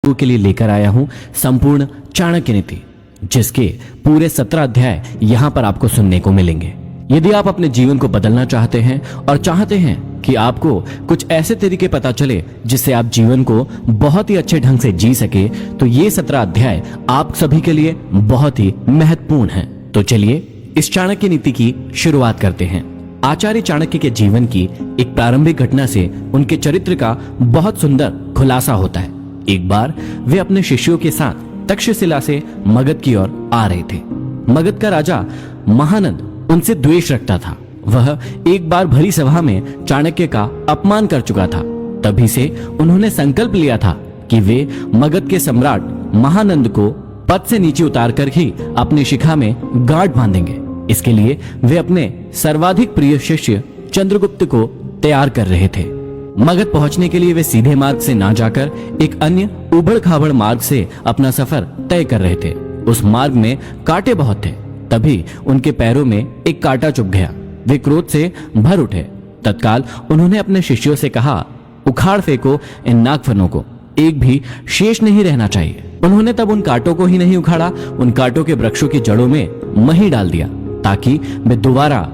लोगों के लिए लेकर आया हूं संपूर्ण चाणक्य नीति, जिसके पूरे 17 अध्याय यहां पर आपको सुनने को मिलेंगे। यदि आप अपने जीवन को बदलना चाहते हैं और चाहते हैं कि आपको कुछ ऐसे तरीके पता चले जिससे आप जीवन को बहुत ही अच्छे ढंग से जी सके, तो ये 17 अध्याय आप सभी के लिए बहुत ही महत्वपूर्ण हैं। तो चलिए इस चाणक्य नीति की शुरुआत करते हैं। आचार्य चाणक्य के जीवन की एक प्रारंभिक घटना से उनके चरित्र का बहुत सुंदर खुलासा होता है। एक बार वे अपने शिष्यों के साथ तक्षशिला से मगध की ओर आ रहे थे। मगध का राजा महानंद उनसे द्वेष रखता था। वह एक बार भरी सभा में चाणक्य का अपमान कर चुका था। तभी से उन्होंने संकल्प लिया था कि वे मगध के सम्राट महानंद को पद से नीचे उतारकर ही अपनी शिखा में गांठ बांधेंगे। इसके लिए वे अपने सर्वाधिक प्रिय शिष्य चंद्रगुप्त को तैयार कर रहे थे। मगध पहुंचने के लिए वे सीधे मार्ग से ना जाकर एक अन्य उबड़ खाबड़ मार्ग से अपना सफर तय कर रहे थे। उस मार्ग में कांटे बहुत थे। तभी उनके पैरों में एक कांटा चुभ गया। वे क्रोध से भर उठे। तत्काल उन्होंने अपने शिष्यों से कहा, उखाड़ फेंको इन नागफनों को, एक भी शेष नहीं रहना चाहिए। उन्होंने तब उन कांटों को ही नहीं उखाड़ा, उन कांटों के वृक्षों की जड़ों में मही डाल दिया ताकि वे दोबारा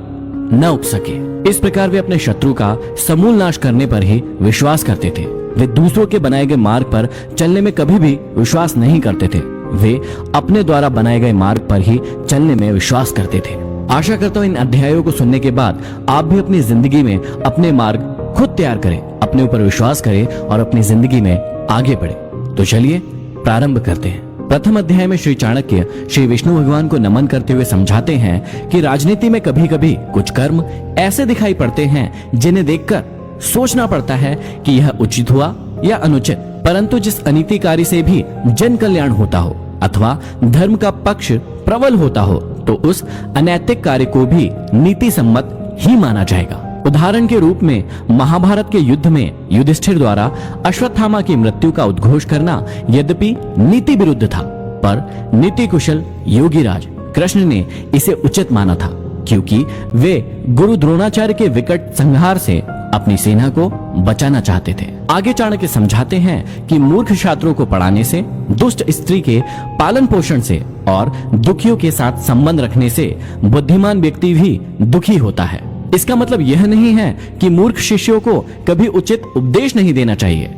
न उग सके। इस प्रकार वे अपने शत्रु का समूल नाश करने पर ही विश्वास करते थे। वे दूसरों के बनाए गए मार्ग पर चलने में कभी भी विश्वास नहीं करते थे। वे अपने द्वारा बनाए गए मार्ग पर ही चलने में विश्वास करते थे। आशा करता हूँ इन अध्यायों को सुनने के बाद आप भी अपनी जिंदगी में अपने मार्ग खुद तैयार करें, अपने ऊपर विश्वास करें और अपनी जिंदगी में आगे बढ़े। तो चलिए प्रारंभ करते हैं। प्रथम अध्याय में श्री चाणक्य श्री विष्णु भगवान को नमन करते हुए समझाते हैं कि राजनीति में कभी कभी कुछ कर्म ऐसे दिखाई पड़ते हैं जिन्हें देखकर सोचना पड़ता है कि यह उचित हुआ या अनुचित, परंतु जिस अनीतिकारी से भी जन कल्याण होता हो अथवा धर्म का पक्ष प्रबल होता हो, तो उस अनैतिक कार्य को भी नीति सम्मत ही माना जाएगा। उदाहरण के रूप में महाभारत के युद्ध में युधिष्ठिर द्वारा अश्वत्थामा की मृत्यु का उद्घोष करना यद्यपि नीति विरुद्ध था, पर नीति कुशल योगीराज कृष्ण ने इसे उचित माना था, क्योंकि वे गुरु द्रोणाचार्य के विकट संहार से अपनी सेना को बचाना चाहते थे। आगे चाणक्य समझाते हैं कि मूर्ख छात्रों को पढ़ाने से, दुष्ट स्त्री के पालन पोषण से और दुखियों के साथ संबंध रखने से बुद्धिमान व्यक्ति भी दुखी होता है। इसका मतलब यह नहीं है कि मूर्ख शिष्यों को कभी उचित उपदेश नहीं देना चाहिए।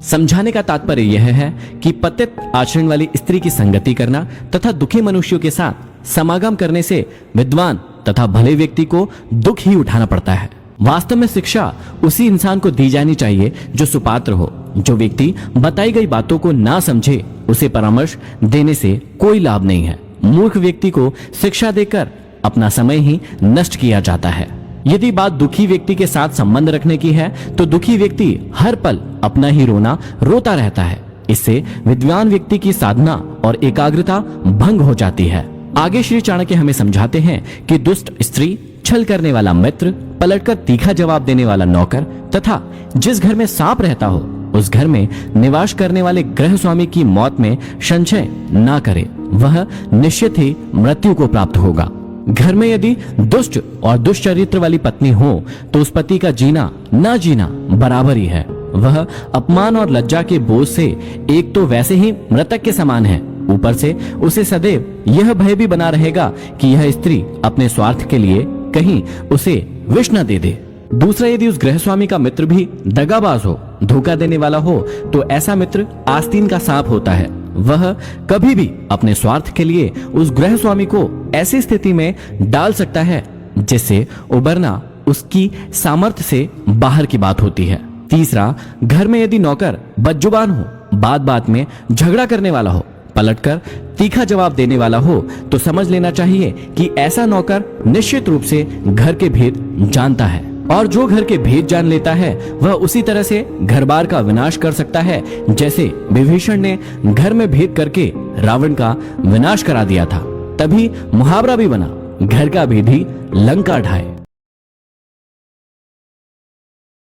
समझाने का तात्पर्य यह है कि पतित आचरण वाली स्त्री की संगति करना तथा दुखी मनुष्यों के साथ समागम करने से विद्वान तथा भले व्यक्ति को दुख ही उठाना पड़ता है। वास्तव में शिक्षा उसी इंसान को दी जानी चाहिए जो सुपात्र हो। जो व्यक्ति बताई गई बातों को ना समझे, उसे परामर्श देने से कोई लाभ नहीं है। मूर्ख व्यक्ति को शिक्षा देकर अपना समय ही नष्ट किया जाता है। यदि बात दुखी व्यक्ति के साथ संबंध रखने की है, तो दुखी व्यक्ति हर पल अपना ही रोना रोता रहता है। इससे विद्वान व्यक्ति की साधना और एकाग्रता भंग हो जाती है। आगे श्री चाणक्य हमें समझाते हैं कि दुष्ट स्त्री, छल करने वाला मित्र, पलटकर तीखा जवाब देने वाला नौकर तथा जिस घर में सांप रहता हो उस घर में निवास करने वाले गृह स्वामी की मौत में संशय ना करे, वह निश्चित ही मृत्यु को प्राप्त होगा। घर में यदि दुष्ट और दुष्चरित्र वाली पत्नी हो तो उस पति का जीना ना जीना बराबर ही है। वह अपमान और लज्जा के बोझ से एक तो वैसे ही मृतक के समान है, ऊपर से उसे सदैव यह भय भी बना रहेगा कि यह स्त्री अपने स्वार्थ के लिए कहीं उसे विष न दे दे। दूसरा, यदि उस गृह स्वामी का मित्र भी दगाबाज हो, धोखा देने वाला हो, तो ऐसा मित्र आस्तीन का सांप होता है। वह कभी भी अपने स्वार्थ के लिए उस गृह स्वामी को ऐसी स्थिति में डाल सकता है जिससे उबरना उसकी सामर्थ्य से बाहर की बात होती है। तीसरा, घर में यदि नौकर बदजुबान हो, बात बात में झगड़ा करने वाला हो, पलटकर तीखा जवाब देने वाला हो, तो समझ लेना चाहिए कि ऐसा नौकर निश्चित रूप से घर के भेद जानता है, और जो घर के भेद जान लेता है वह उसी तरह से घर बार का विनाश कर सकता है जैसे विभीषण ने घर में भेद करके रावण का विनाश करा दिया था। तभी मुहावरा भी बना, घर का भेदी लंका ढाए।